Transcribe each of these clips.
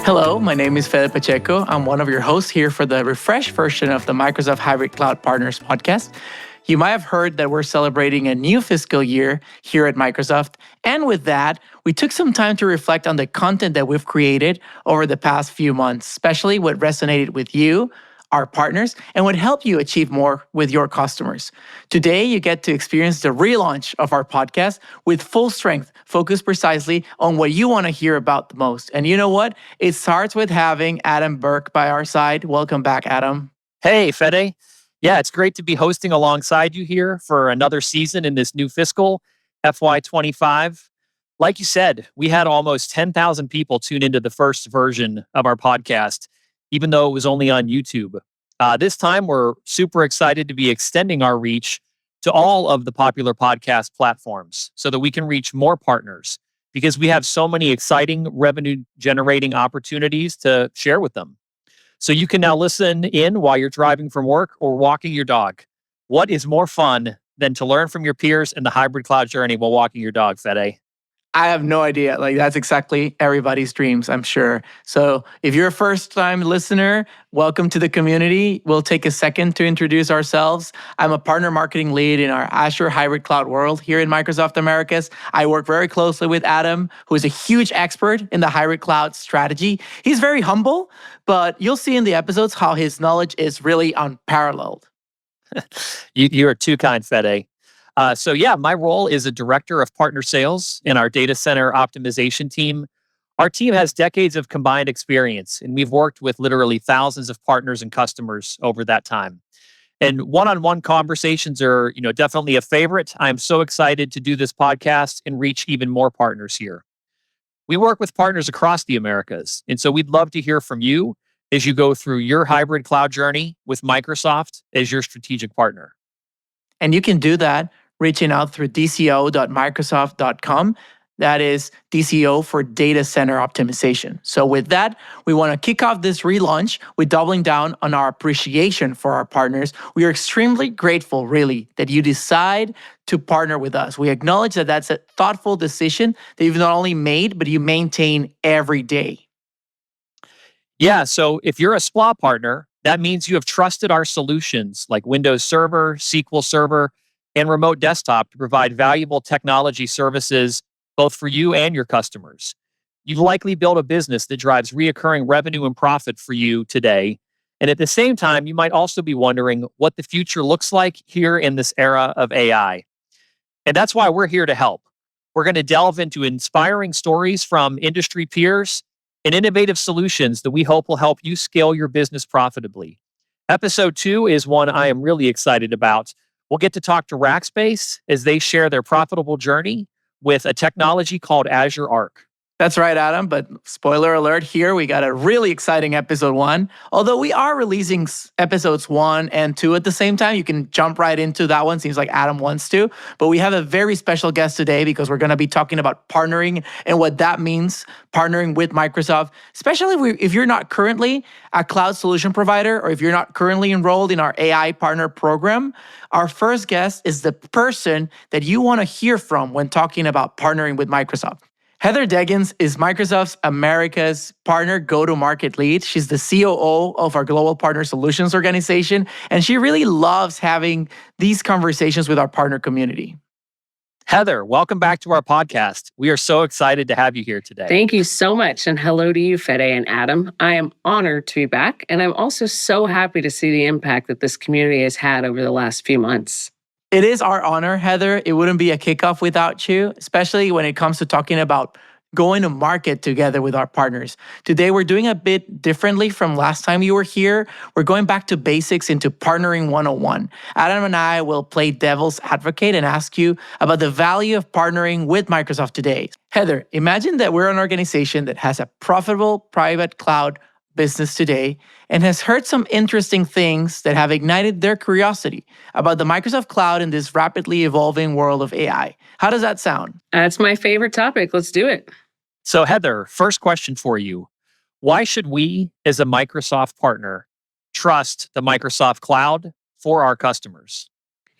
Hello, my name is Fede Pacheco. I'm one of your hosts here for the refreshed version of the Microsoft Hybrid Cloud Partners podcast. You might have heard that we're celebrating a new fiscal year here at Microsoft. And with that, we took some time to reflect on the content that we've created over the past few months, especially what resonated with you, our partners, and what helped you achieve more with your customers. Today, you get to experience the relaunch of our podcast with full strength, focused precisely on what you want to hear about the most. And you know what? It starts with having Adam Burke by our side. Welcome back, Adam. Hey, Fede. Yeah, it's great to be hosting alongside you here for another season in this new fiscal FY25. Like you said, we had almost 10,000 people tune into the first version of our podcast, even though it was only on YouTube. This time, we're super excited to be extending our reach to all of the popular podcast platforms so that we can reach more partners because we have so many exciting revenue-generating opportunities to share with them. So you can now listen in while you're driving from work or walking your dog. What is more fun than to learn from your peers in the hybrid cloud journey while walking your dog, Fede? I have no idea. That's exactly everybody's dreams, I'm sure. So if you're a first-time listener, welcome to the community. We'll take a second to introduce ourselves. I'm a partner marketing lead in our Azure Hybrid Cloud world here in Microsoft Americas. I work very closely with Adam, who is a huge expert in the hybrid cloud strategy. He's very humble, but you'll see in the episodes how his knowledge is really unparalleled. You are too kind, Fede. My role is a director of partner sales in our data center optimization team. Our team has decades of combined experience, and we've worked with literally thousands of partners and customers over that time. And one-on-one conversations are, definitely a favorite. I'm so excited to do this podcast and reach even more partners here. We work with partners across the Americas, and so we'd love to hear from you as you go through your hybrid cloud journey with Microsoft as your strategic partner. And you can do that reaching out through dco.microsoft.com. That is DCO for data center optimization. So with that, we want to kick off this relaunch with doubling down on our appreciation for our partners. We are extremely grateful, really, that you decide to partner with us. We acknowledge that that's a thoughtful decision that you've not only made, but you maintain every day. Yeah, so if you're a SPLA partner, that means you have trusted our solutions like Windows Server, SQL Server, and Remote Desktop to provide valuable technology services both for you and your customers. You've likely built a business that drives reoccurring revenue and profit for you today. And at the same time, you might also be wondering what the future looks like here in this era of AI. And that's why we're here to help. We're going to delve into inspiring stories from industry peers and innovative solutions that we hope will help you scale your business profitably. Episode 2 is one I am really excited about. We'll get to talk to Rackspace as they share their profitable journey with a technology called Azure Arc. That's right, Adam, but spoiler alert here, we got a really exciting episode 1. Although we are releasing episodes 1 and 2 at the same time, you can jump right into that one. Seems like Adam wants to. But we have a very special guest today because we're going to be talking about partnering and what that means, partnering with Microsoft, especially if you're not currently a cloud solution provider or if you're not currently enrolled in our AI partner program. Our first guest is the person that you want to hear from when talking about partnering with Microsoft. Heather Deggans is Microsoft's America's partner go-to-market lead. She's the COO of our Global Partner Solutions organization, and she really loves having these conversations with our partner community. Heather, welcome back to our podcast. We are so excited to have you here today. Thank you so much, and hello to you, Fede and Adam. I am honored to be back, and I'm also so happy to see the impact that this community has had over the last few months. It is our honor, Heather. It wouldn't be a kickoff without you, especially when it comes to talking about going to market together with our partners. Today, we're doing a bit differently from last time you were here. We're going back to basics into Partnering 101. Adam and I will play devil's advocate and ask you about the value of partnering with Microsoft today. Heather, imagine that we're an organization that has a profitable private cloud business today and has heard some interesting things that have ignited their curiosity about the Microsoft Cloud in this rapidly evolving world of AI. How does that sound? That's my favorite topic. Let's do it. So Heather, first question for you. Why should we, as a Microsoft partner, trust the Microsoft Cloud for our customers?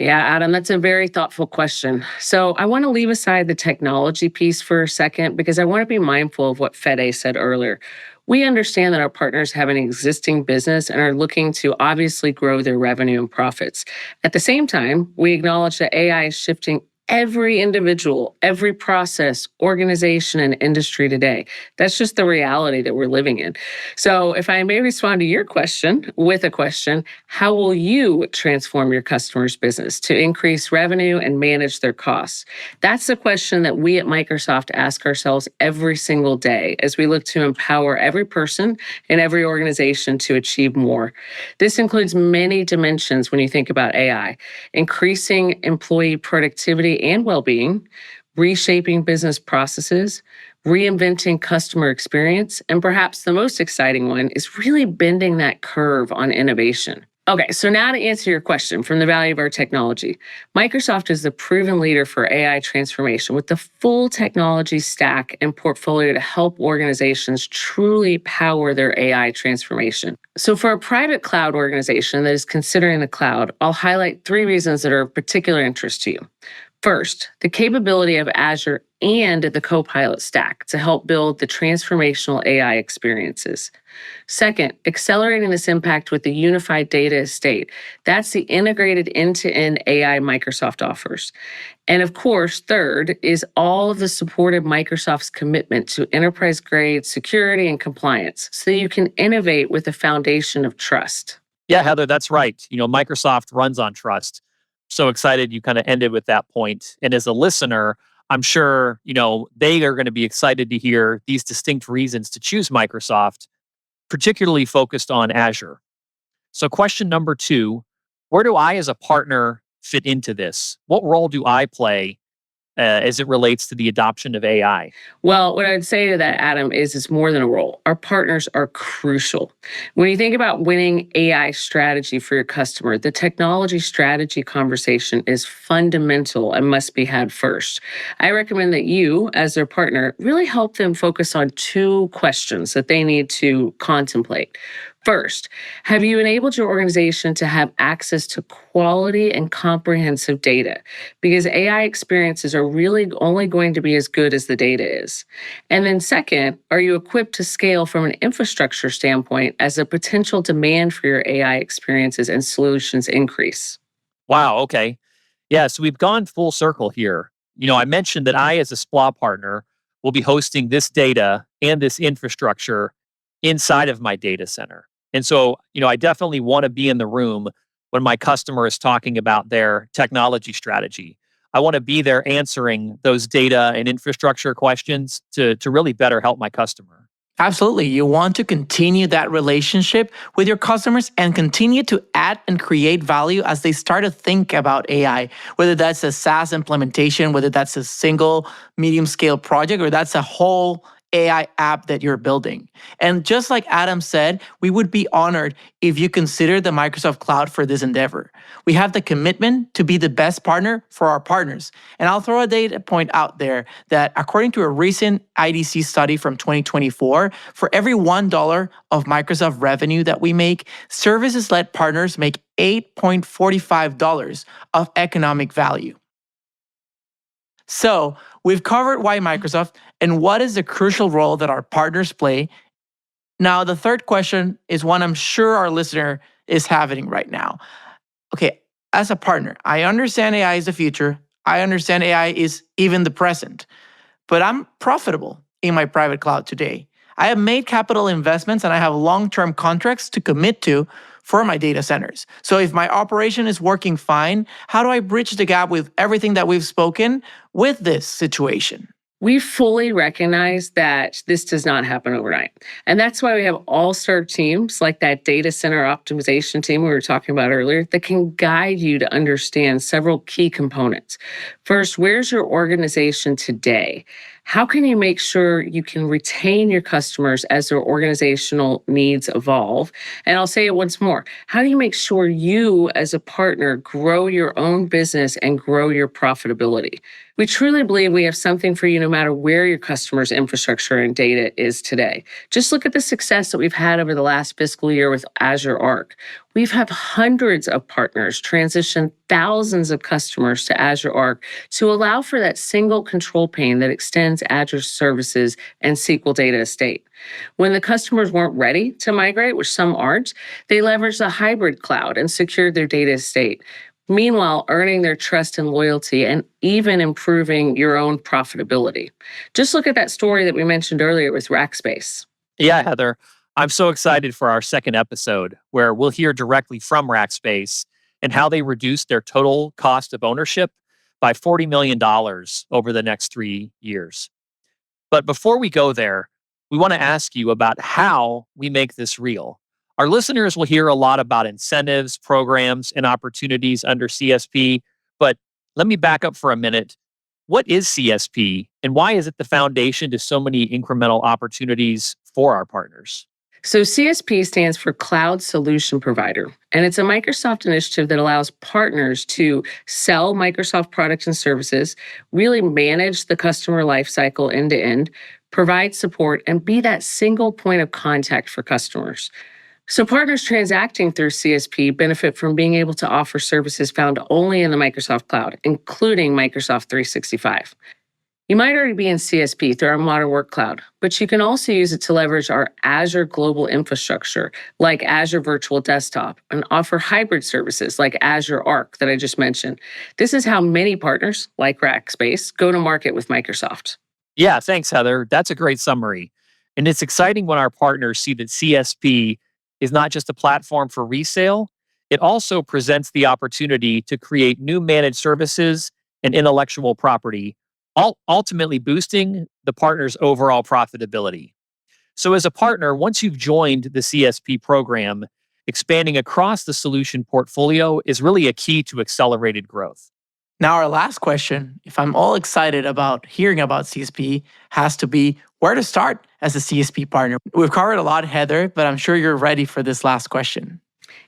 Yeah, Adam, that's a very thoughtful question. So I want to leave aside the technology piece for a second because I want to be mindful of what Fede said earlier. We understand that our partners have an existing business and are looking to obviously grow their revenue and profits. At the same time, we acknowledge that AI is shifting every individual, every process, organization, and industry today. That's just the reality that we're living in. So, if I may respond to your question with a question, how will you transform your customer's business to increase revenue and manage their costs? That's the question that we at Microsoft ask ourselves every single day as we look to empower every person and every organization to achieve more. This includes many dimensions when you think about AI, increasing employee productivity and well being, reshaping business processes, reinventing customer experience, and perhaps the most exciting one is really bending that curve on innovation. Okay, so now to answer your question from the value of our technology, Microsoft is the proven leader for AI transformation with the full technology stack and portfolio to help organizations truly power their AI transformation. So, for a private cloud organization that is considering the cloud, I'll highlight three reasons that are of particular interest to you. First, the capability of Azure and the Copilot stack to help build the transformational AI experiences. Second, accelerating this impact with the unified data estate. That's the integrated end-to-end AI Microsoft offers. And of course, third is all of the support of Microsoft's commitment to enterprise-grade security and compliance so that you can innovate with a foundation of trust. Yeah, Heather, that's right. Microsoft runs on trust. So excited you kind of ended with that point. And as a listener, I'm sure, they are going to be excited to hear these distinct reasons to choose Microsoft, particularly focused on Azure. So question number 2, where do I as a partner fit into this? What role do I play as it relates to the adoption of AI? Well, what I would say to that, Adam, is it's more than a role. Our partners are crucial. When you think about winning AI strategy for your customer, the technology strategy conversation is fundamental and must be had first. I recommend that you, as their partner, really help them focus on two questions that they need to contemplate. First, have you enabled your organization to have access to quality and comprehensive data? Because AI experiences are really only going to be as good as the data is. And then, second, are you equipped to scale from an infrastructure standpoint as the potential demand for your AI experiences and solutions increase? Wow, okay. Yeah, so we've gone full circle here. I mentioned that I, as a SPLA partner, will be hosting this data and this infrastructure inside of my data center. And so, I definitely want to be in the room when my customer is talking about their technology strategy. I want to be there answering those data and infrastructure questions to really better help my customer. Absolutely. You want to continue that relationship with your customers and continue to add and create value as they start to think about AI, whether that's a SaaS implementation, whether that's a single medium scale project, or that's a whole AI app that you're building. And just like Adam said, we would be honored if you consider the Microsoft Cloud for this endeavor. We have the commitment to be the best partner for our partners. And I'll throw a data point out there that according to a recent IDC study from 2024, for every $1 of Microsoft revenue that we make, services-led partners make $8.45 of economic value. So we've covered why Microsoft and what is the crucial role that our partners play. Now, the third question is one I'm sure our listener is having right now. Okay, as a partner, I understand AI is the future. I understand AI is even the present, but I'm profitable in my private cloud today. I have made capital investments and I have long-term contracts to commit to for my data centers. So if my operation is working fine, how do I bridge the gap with everything that we've spoken with this situation? We fully recognize that this does not happen overnight. And that's why we have all-star teams like that data center optimization team we were talking about earlier that can guide you to understand several key components. First, where's your organization today? How can you make sure you can retain your customers as their organizational needs evolve? And I'll say it once more. How do you make sure you, as a partner, grow your own business and grow your profitability? We truly believe we have something for you no matter where your customers' infrastructure and data is today. Just look at the success that we've had over the last fiscal year with Azure Arc. We've had hundreds of partners transition thousands of customers to Azure Arc to allow for that single control pane that extends Azure services and SQL data estate. When the customers weren't ready to migrate, which some aren't, they leveraged the hybrid cloud and secured their data estate. Meanwhile, earning their trust and loyalty and even improving your own profitability. Just look at that story that we mentioned earlier with Rackspace. Yeah, Heather, I'm so excited for our second episode where we'll hear directly from Rackspace and how they reduced their total cost of ownership by $40 million over the next 3 years. But before we go there, we want to ask you about how we make this real. Our listeners will hear a lot about incentives, programs, and opportunities under CSP. But let me back up for a minute. What is CSP and why is it the foundation to so many incremental opportunities for our partners? So, CSP stands for Cloud Solution Provider, and it's a Microsoft initiative that allows partners to sell Microsoft products and services, really manage the customer lifecycle end to end, provide support, and be that single point of contact for customers. So, partners transacting through CSP benefit from being able to offer services found only in the Microsoft Cloud, including Microsoft 365. You might already be in CSP through our Modern Work Cloud, but you can also use it to leverage our Azure global infrastructure like Azure Virtual Desktop and offer hybrid services like Azure Arc that I just mentioned. This is how many partners like Rackspace go to market with Microsoft. Yeah, thanks, Heather. That's a great summary. And it's exciting when our partners see that CSP is not just a platform for resale, it also presents the opportunity to create new managed services and intellectual property, ultimately boosting the partner's overall profitability. So, as a partner, once you've joined the CSP program, expanding across the solution portfolio is really a key to accelerated growth. Now, our last question, if I'm all excited about hearing about CSP, has to be where to start as a CSP partner. We've covered a lot, Heather, but I'm sure you're ready for this last question.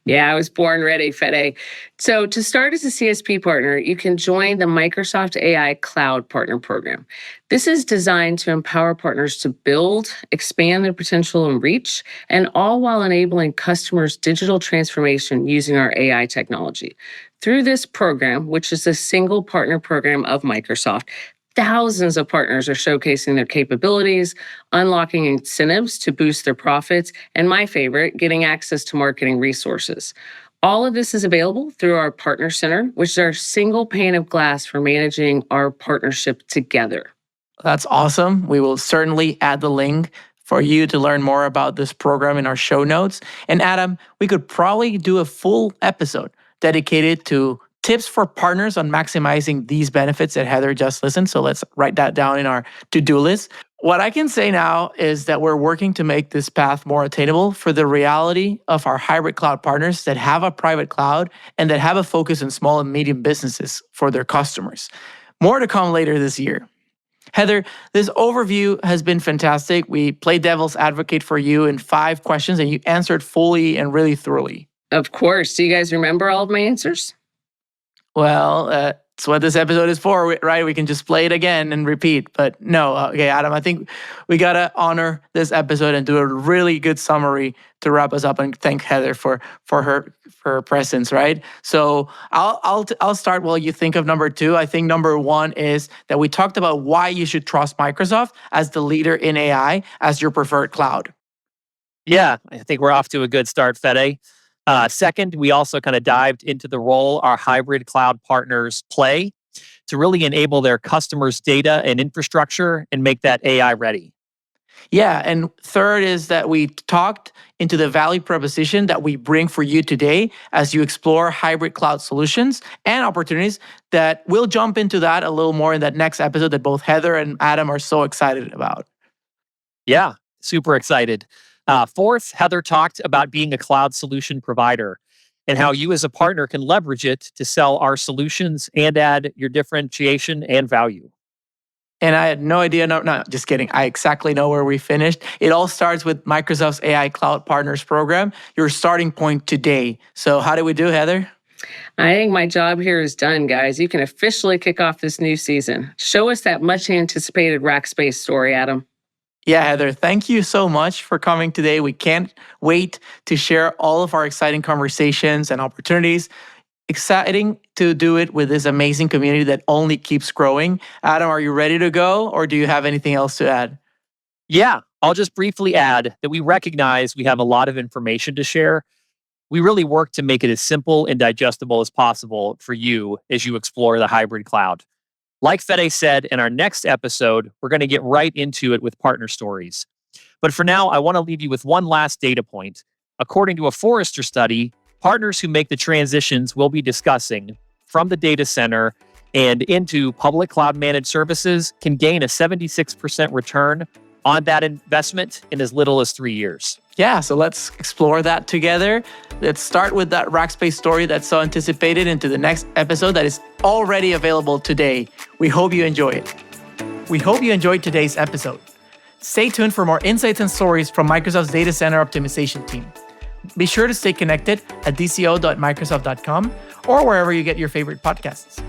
Yeah, I was born ready, Fede. So to start as a CSP partner, you can join the Microsoft AI Cloud Partner Program. This is designed to empower partners to build, expand their potential and reach, and all while enabling customers' digital transformation using our AI technology. Through this program, which is a single partner program of Microsoft, thousands of partners are showcasing their capabilities, unlocking incentives to boost their profits, and my favorite, getting access to marketing resources. All of this is available through our Partner Center, which is our single pane of glass for managing our partnership together. That's awesome. We will certainly add the link for you to learn more about this program in our show notes. And Adam, we could probably do a full episode dedicated to tips for partners on maximizing these benefits that Heather just listened. So let's write that down in our to-do list. What I can say now is that we're working to make this path more attainable for the reality of our hybrid cloud partners that have a private cloud and that have a focus on small and medium businesses for their customers. More to come later this year. Heather, this overview has been fantastic. We played devil's advocate for you in 5 questions and you answered fully and really thoroughly. Of course. Do you guys remember all of my answers? Well, that's what this episode is for, right? We can just play it again and repeat. But no, okay, Adam, I think we got to honor this episode and do a really good summary to wrap us up and thank Heather for her presence, right? So I'll start while you think of number 2. I think number 1 is that we talked about why you should trust Microsoft as the leader in AI as your preferred cloud. Yeah, I think we're off to a good start, Fede. Second, we also kind of dived into the role our hybrid cloud partners play to really enable their customers' data and infrastructure and make that AI ready. Yeah, and third is that we talked into the value proposition that we bring for you today as you explore hybrid cloud solutions and opportunities that we'll jump into that a little more in that next episode that both Heather and Adam are so excited about. Yeah, super excited. Fourth, Heather talked about being a cloud solution provider and how you as a partner can leverage it to sell our solutions and add your differentiation and value. And I had no idea, no, just kidding. I exactly know where we finished. It all starts with Microsoft's AI Cloud Partners Program, your starting point today. So how did we do, Heather? I think my job here is done, guys. You can officially kick off this new season. Show us that much anticipated Rackspace story, Adam. Yeah, Heather, thank you so much for coming today. We can't wait to share all of our exciting conversations and opportunities. Exciting to do it with this amazing community that only keeps growing. Adam, are you ready to go, or do you have anything else to add? Yeah, I'll just briefly add that we recognize we have a lot of information to share. We really work to make it as simple and digestible as possible for you as you explore the hybrid cloud. Like Fede said, in our next episode, we're going to get right into it with partner stories. But for now, I want to leave you with one last data point. According to a Forrester study, partners who make the transitions we'll be discussing from the data center and into public cloud managed services can gain a 76% return on that investment in as little as 3 years. Yeah, so let's explore that together. Let's start with that Rackspace story that's so anticipated into the next episode that is already available today. We hope you enjoy it. We hope you enjoyed today's episode. Stay tuned for more insights and stories from Microsoft's data center optimization team. Be sure to stay connected at dco.microsoft.com or wherever you get your favorite podcasts.